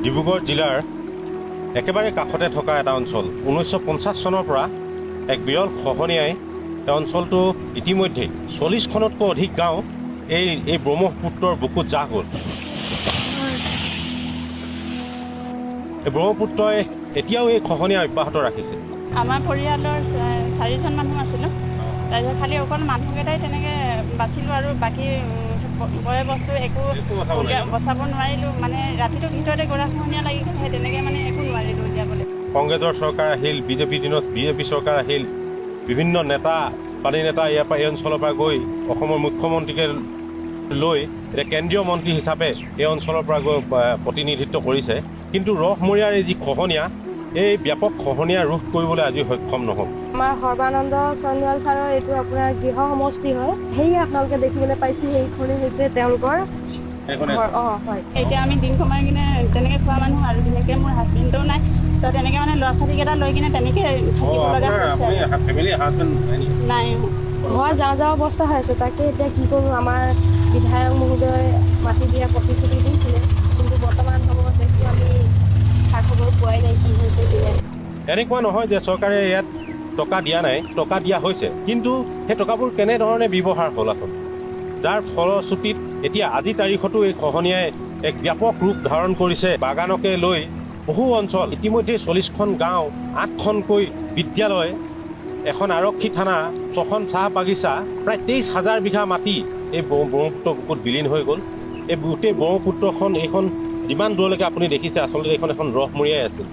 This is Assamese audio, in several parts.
ডিব্ৰুগড় জিলাৰ একেবাৰে কাষতে থকা এটা অঞ্চল 1950 চনৰ পৰা এক বিৰল খহনীয়াই এই অঞ্চলটো ইতিমধ্যে 40খনতকৈ অধিক গাঁও এই ব্ৰহ্মপুত্ৰৰ বুকুত জাহ গ'ল। এই ব্ৰহ্মপুত্ৰই এতিয়াও এই খহনীয়া অব্যাহত ৰাখিছে। আমাৰ পৰিয়ালৰ 4জন মানুহ আছিলোঁ। তাৰপিছত খালি অকল মানুহকেইটাই তেনেকৈ বাচিলোঁ আৰু বাকী বয় বস্তু একো বচাব নোৱাৰিলোঁ। মানে ৰাতিটোৰ ভিতৰতে গৰাখহনীয়া লাগি গ'ল, সেই তেনেকৈ মানে একো নোৱাৰিলোঁ উলিয়াবলৈ। কংগ্ৰেছৰ চৰকাৰ আহিল, বিজেপিৰ দিনত বিজেপি চৰকাৰ আহিল, বিভিন্ন নেতা পানী নেতা ইয়াৰ পৰা এই অঞ্চলৰ পৰা গৈ অসমৰ মুখ্যমন্ত্ৰীকে লৈ এতিয়া কেন্দ্ৰীয় মন্ত্ৰী হিচাপে এই অঞ্চলৰ পৰা গৈ প্ৰতিনিধিত্ব কৰিছে। কিন্তু ৰহমৰীয়াৰ এই যি খহনীয়া, এই ব্যাপক খহনীয়া ৰোধ কৰিবলৈ আজি সক্ষম নহ'ল। আমাৰ সৰ্বানন্দ সোণোৱাল ছাৰৰ এইটো আপোনাৰ গৃহ সমষ্টি হয়। সেয়ে আপোনালোকে দেখিবলৈ পাইছে সেইখনেই হৈছে তেওঁলোকৰ হয়। এতিয়া আমি দিন কমাই কিনে তেনেকৈ খোৱা মানুহ আৰু বিশেষকৈ মোৰ হাজবেণ্ডো নাই, তো তেনেকৈ মানে ল'ৰা ছোৱালীকেইটা লৈ কিনে তেনেকৈ থাকিব লগা হৈছে। নাই, মই যাওঁ অৱস্থা হৈ আছে। তাকে এতিয়া কি কৰোঁ, আমাৰ বিধায়ক মহোদয় মাটি দিয়া প্ৰতিশ্ৰুতি দিছিলে, কিন্তু বৰ্তমান সময়ত দেখোঁ আমি খা খবৰ পোৱাই নাই কি হৈছে কি নাই। এনেকুৱা নহয় যে চৰকাৰে ইয়াত টকা দিয়া নাই, টকা দিয়া হৈছে, কিন্তু সেই টকাবোৰ কেনেধৰণে ব্যৱহাৰ হ'ল আচলতে, যাৰ ফলশ্ৰুতিত এতিয়া আজি তাৰিখতো এই খহনীয়াই এক ব্যাপক ৰূপ ধাৰণ কৰিছে। বাগানকে লৈ বহু অঞ্চল, ইতিমধ্যে 40খন গাঁও, 8খনকৈ বিদ্যালয়, এখন আৰক্ষী থানা, 6খন চাহ বাগিচা, প্ৰায় 23,000 বিঘা মাটি এই ব্ৰহ্মপুত্ৰ বুকুত বিলীন হৈ গ'ল। এই গোটেই ব্ৰহ্মপুত্ৰখন এইখন যিমান দূৰলৈকে আপুনি দেখিছে আচলতে এইখন এখন ৰহমৰীয়াই আছিল।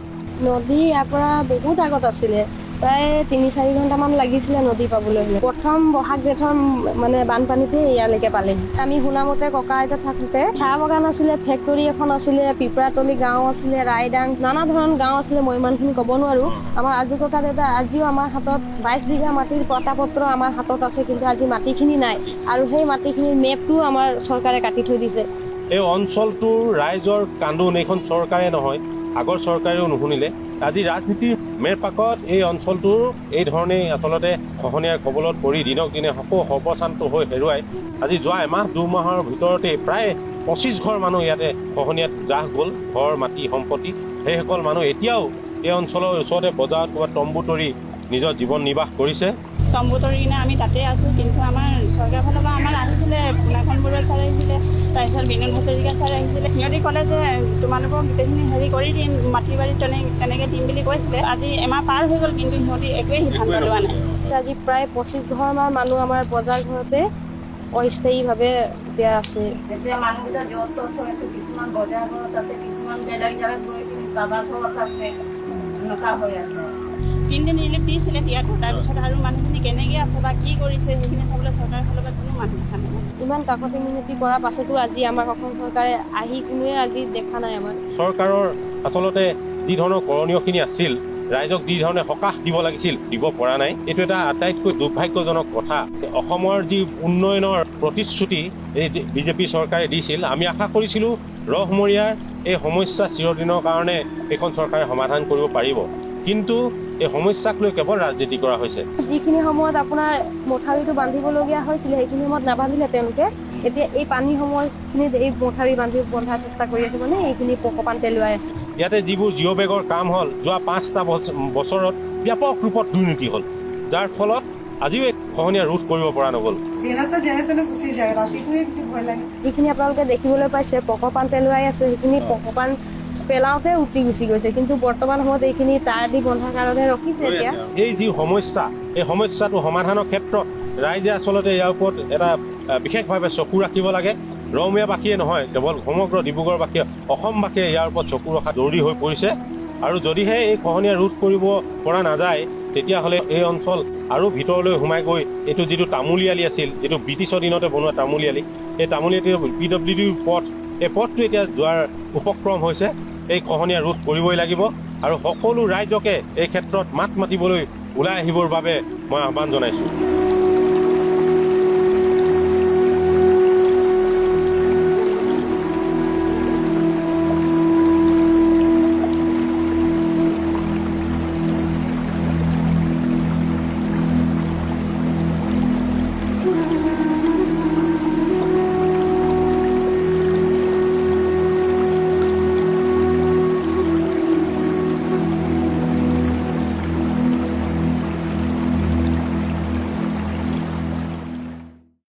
নদী ইয়াৰ পৰা বহুত আগত আছিলে, প্ৰায় 3-4 ঘণ্টামান লাগিছিলে নদী পাবলৈ হ'লে। প্ৰথম বহাগ জেঠৰ মানে বানপানীতে ইয়ালৈকে পালেহি। আমি শুনামতে ককা আইতা থাকোঁতে চাহ বাগান আছিলে, ফেক্টৰী এখন আছিলে, পিপৰাতলি গাঁও আছিলে, ৰাইডাং, নানা ধৰণৰ গাঁও আছিলে। মই ইমানখিনি ক'ব নোৱাৰোঁ। আমাৰ আজু ককা দেউতা আজিও আমাৰ হাতত 22 বিঘা মাটিৰ পটাপত্ৰ আমাৰ হাতত আছে, কিন্তু আজি মাটিখিনি নাই। আৰু সেই মাটিখিনিৰ মেপটোও আমাৰ চৰকাৰে কাটি থৈ দিছে। এই অঞ্চলটোৰ ৰাইজৰ কান্দোন এইখন চৰকাৰে নহয়, আগৰ চৰকাৰেও নুশুনিলে। আজি ৰাজনীতিৰ মেৰপাকত এই অঞ্চলটোৰ এই ধৰণেই আচলতে খহনীয়াৰ কবলত পৰি দিনক দিনে সৰ্বশান্ত হৈ হেৰুৱাই আজি যোৱা এমাহ 2 মাহৰ ভিতৰতে প্ৰায় 25 ঘৰ মানুহ ইয়াতে খহনীয়াত জাহ গ'ল। ঘৰ, মাটি, সম্পত্তি, সেইসকল মানুহ এতিয়াও এই অঞ্চলৰ ওচৰতে বজাৰত ক'ৰবাত তম্বু তৰি নিজৰ জীৱন নিৰ্বাহ কৰিছে। তম্বু তৰি কিনে আমি তাতে আছোঁ, কিন্তু আমাৰ চৰকাৰৰ ফালৰ পৰা আমাৰ আহিছিলে, পুনাখন বৰুৱা ছাৰ আহিছিলে, তাৰপিছত বিনোদ হাজৰিকা ছাৰ আহিছিলে। সিহঁতি ক'লে যে তোমালোকক গোটেইখিনি হেৰি কৰি দিম, মাটি বাৰী তেনেকৈ দিম বুলি কৈছিলে। আজি এমাহ পাৰ হৈ গ'ল, কিন্তু সিহঁতি একোৱেই সিদ্ধান্ত লোৱা নাই। আজি প্ৰায় 25 ঘৰমান মানুহ আমাৰ বজাৰ ঘৰতে অস্থায়ীভাৱে এতিয়া আছে। এতিয়া মানুহকেইটা য'ত ত'ত হৈ আছে, কিছুমান বজাৰ ঘৰত আছে, কিছুমান বেলেগ জেগাত গৈ কিনে কাৰোবাৰ ঘৰত আছে, এনেকুৱা হৈ আছে। 3 দিন ৰিলিফ দিছিলে দিয়াটো, তাৰপিছত আৰু মানুহখিনি কেনেকৈ আছে বা কি কৰিছে সেইখিনি চাবলৈ চৰকাৰৰ ফালৰ পৰা কোনো মানুহ দেখা নাই। ইমান কাকতি মিনতি কৰাৰ পাছতো আজি আমাৰ অসম চৰকাৰে আহি কোনোৱে আজি দেখা নাই। আমাৰ চৰকাৰৰ আচলতে যি ধৰণৰ কৰণীয়খিনি আছিল, ৰাইজক যি ধৰণে সকাহ দিব লাগিছিল, দিব পৰা নাই। এইটো এটা আটাইতকৈ দুৰ্ভাগ্যজনক কথা। অসমৰ যি উন্নয়নৰ প্ৰতিশ্ৰুতি এই বিজেপি চৰকাৰে দিছিল, আমি আশা কৰিছিলোঁ ৰহমৰীয়াৰ এই সমস্যা চিৰদিনৰ কাৰণে এইখন চৰকাৰে সমাধান কৰিব পাৰিব, কিন্তু এই সমস্যাক লৈ কেৱল ৰাজনীতি কৰা হৈছে। যিখিনি সময়ত আপোনাৰ মথাউৰিটো বান্ধিবলগীয়া হৈছিলে সেইখিনি সময়ত নাবান্ধিলে তেওঁলোকে। এতিয়া এই পানী সময়খিনিত এই মথাউৰি বন্ধাৰ চেষ্টা কৰি আছে, মানে এইখিনি পকপান পেলোৱাই আছে। ইয়াতে যিবোৰ জিঅ' বেগৰ কাম হ'ল, যোৱা 5টা বছৰত ব্যাপক ৰূপত দুৰ্নীতি হ'ল, যাৰ ফলত আজিও এই খহনীয়া ৰোধ কৰিব পৰা নগ'ল। যিখিনি আপোনালোকে দেখিবলৈ পাইছে পকপান পেলোৱাই আছে, সেইখিনি পকপান পেলাওঁতে উটি গুচি গৈছে, কিন্তু বৰ্তমান সময়ত এইখিনি তাঁৰ দি বন্ধাৰ কাৰণে ৰখিছে। এতিয়া এই যি সমস্যা, এই সমস্যাটো সমাধানৰ ক্ষেত্ৰত ৰাইজে আচলতে ইয়াৰ ওপৰত এটা বিশেষভাৱে চকু ৰাখিব লাগে। ৰহমৰীয়াবাসীয়ে নহয়, কেৱল সমগ্ৰ ডিব্ৰুগড়বাসীয়ে, অসমবাসীয়ে ইয়াৰ ওপৰত চকু ৰখা জৰুৰী হৈ পৰিছে। আৰু যদিহে এই খহনীয়া ৰোধ কৰিব পৰা নাযায়, তেতিয়াহ'লে এই অঞ্চল আৰু ভিতৰলৈ সোমাই গৈ এইটো যিটো তামোলীয়ালি আছিল, যিটো ব্ৰিটিছৰ দিনতে বনোৱা তামোলীয়ালি, এই তামোলীয়ালিৰ PWDৰ পথ, এই পথটো এতিয়া যোৱাৰ উপক্ৰম হৈছে। এই খহনীয়া ৰোধ কৰিবই লাগিব আৰু সকলো ৰাইজকে এই ক্ষেত্ৰত মাত মাতিবলৈ ওলাই আহিবৰ বাবে মই আহ্বান জনাইছোঁ।